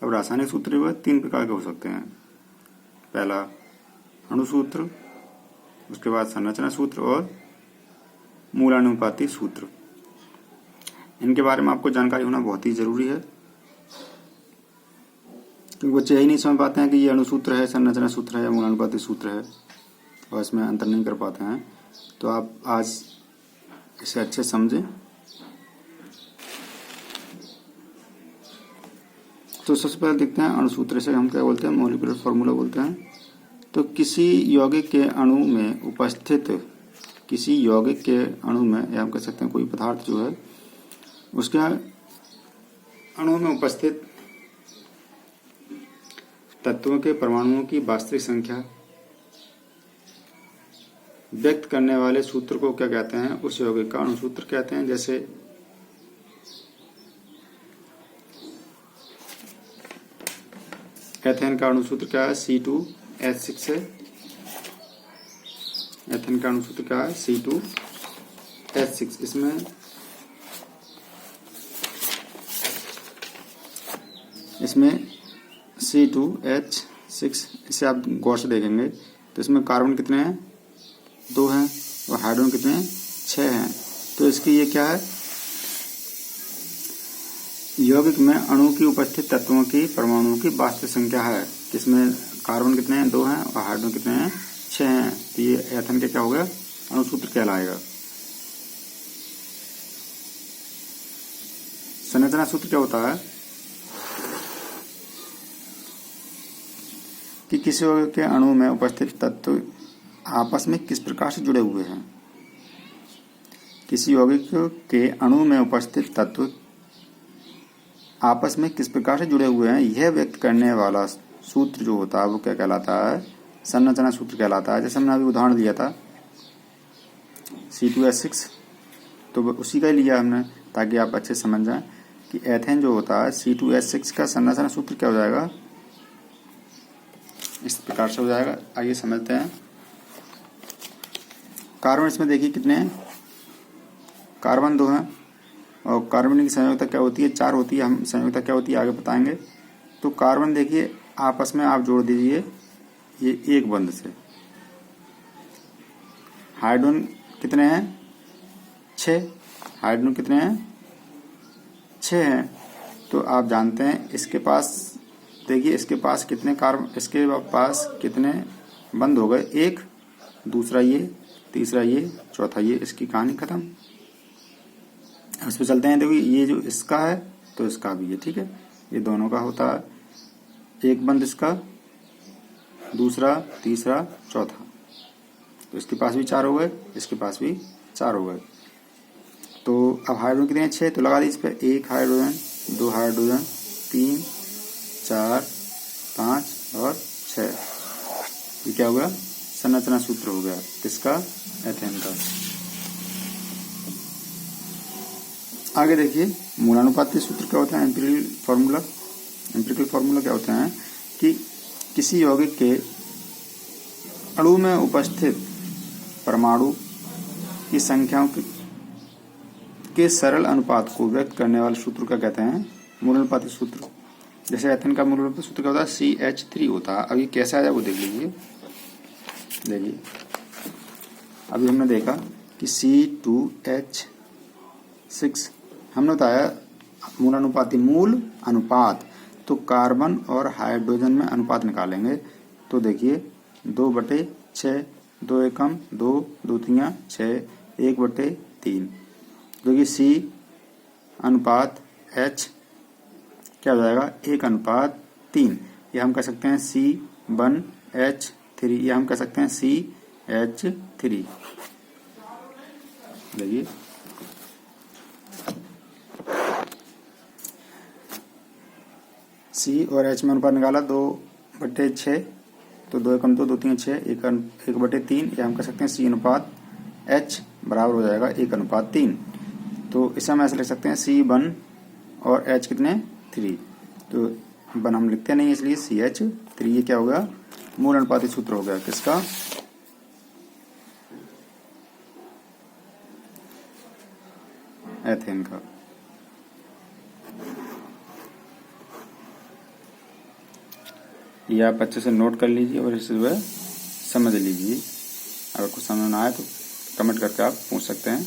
अब रासायनिक सूत्र जो है 3 प्रकार के हो सकते हैं। पहला अणुसूत्र, उसके बाद संरचना सूत्र और मूलानुपाती सूत्र। इनके बारे में आपको जानकारी होना बहुत ही जरूरी है, क्योंकि बच्चे यही नहीं समझ पाते हैं कि ये अणुसूत्र है, संरचना सूत्र है या मूलानुपाती सूत्र है, और इसमें अंतर नहीं कर पाते हैं। तो आप आज इसे अच्छे समझें। तो सबसे पहले देखते हैं अणुसूत्र से हम क्या बोलते हैं, मॉलिक्यूलर फार्मूला बोलते हैं। तो किसी यौगिक के अणु में उपस्थित, किसी यौगिक के अणु में, या हम कह सकते हैं कोई पदार्थ जो है उसके अणु में उपस्थित तत्वों के परमाणुओं की वास्तविक संख्या व्यक्त करने वाले सूत्र को क्या कहते हैं, उस यौगिक का अणुसूत्र कहते हैं। जैसे एथेन का अणुसूत्र क्या है, C2H6 है। एथेन का अणुसूत्र क्या है, C2H6। इसमें C2H6, इसे आप गौर से देखेंगे तो इसमें कार्बन कितने हैं, 2 हैं, और हाइड्रोजन कितने हैं, 6 हैं। तो इसकी ये क्या है, यौगिक में अणु की उपस्थित तत्वों की परमाणुओं की वास्तविक संख्या है। इसमें कार्बन कितने हैं, 2 हैं, और हाइड्रोजन कितने हैं, 6 हैं। तो ये एथेन के क्या हो गया, अणुसूत्र कहलाएगा। संरचना सूत्र क्या होता है कि किसी यौगिक के अणु में उपस्थित तत्व आपस में किस प्रकार से जुड़े हुए हैं। किसी यौगिक के अणु में उपस्थित तत्व आपस में किस प्रकार से जुड़े हुए हैं, यह व्यक्त करने वाला सूत्र जो होता है वो क्या कहलाता है, संरचना सूत्र कहलाता है। जैसे हमने अभी उदाहरण दिया था C2H6, तो उसी का ही लिया हमने ताकि आप अच्छे समझ जाएं कि एथेन जो होता है C2H6 का संरचना सूत्र क्या हो जाएगा, इस प्रकार से हो जाएगा। आइए समझते हैं। कार्बन इसमें देखिए कितने हैं, कार्बन 2 हैं, और कार्बन की संयोजकता क्या होती है, 4 होती है। हम संयोजकता क्या होती है आगे बताएंगे। तो कार्बन देखिए आपस में आप जोड़ दीजिए ये एक बंध से। हाइड्रोजन कितने हैं, 6। हाइड्रोजन कितने हैं, 6 हैं। तो आप जानते हैं इसके पास, देखिए इसके पास कितने कार्बन, इसके पास कितने बंध हो गए, 1, दूसरा ये, तीसरा ये, चौथा ये। इसकी कहानी खत्म। इस पे चलते हैं। देखो ये जो इसका है तो इसका भी है, ठीक है, ये दोनों का होता है। एक बंद इसका, दूसरा, तीसरा, चौथा। तो इसके पास भी 4 हो गए, इसके पास भी 4 हो गए। तो अब हाइड्रोजन कितने हैं, 6। तो लगा दीजिए इस पर 1 हाइड्रोजन, 2 हाइड्रोजन, 3, 4, 5 और 6। ये क्या हो गया, संरचना सूत्र हो गया किसका, एथेन का। आगे देखिए मूलानुपाती सूत्र क्या होता है, एम्पिरिकल फार्मूला। एम्पिरिकल फार्मूला क्या होता है कि किसी यौगिक के अणु में उपस्थित परमाणु की संख्याओं के सरल अनुपात को व्यक्त करने वाले सूत्र का कहते हैं मूलानुपाती सूत्र। जैसे एथेन का मूलानुपाती सूत्र क्या होता है, CH3 होता है। अब ये कैसे आया वो देख लीजिए। देखिए अभी हमने देखा कि C2H6 हमने बताया मूलानुपाती, मूल अनुपात। तो कार्बन और हाइड्रोजन में अनुपात निकालेंगे। तो देखिए 2/6, 2 एकम 2, 2 तियां 6, 1/3। क्योंकि C अनुपात H क्या हो जाएगा, 1/3। ये हम कह सकते हैं C1H3, ये हम कह सकते हैं CH3। देखिए C और H में अनुपात निकाला 2/6, तो 2 एकम 2, 2 तियां 6, 1/3। या हम कह सकते हैं C अनुपात H बराबर हो जाएगा 1/3। तो इसे हम ऐसे लिख सकते हैं C1 और H कितने, 3। तो 1 हम लिखते नहीं इसलिए CH3। ये क्या हो गया, मूल अनुपाती सूत्र हो गया किसका, एथेन का। ये आप अच्छे से नोट कर लीजिए और इसे जो है समझ लीजिए। अगर कुछ समझ ना आए तो कमेंट करके आप पूछ सकते हैं।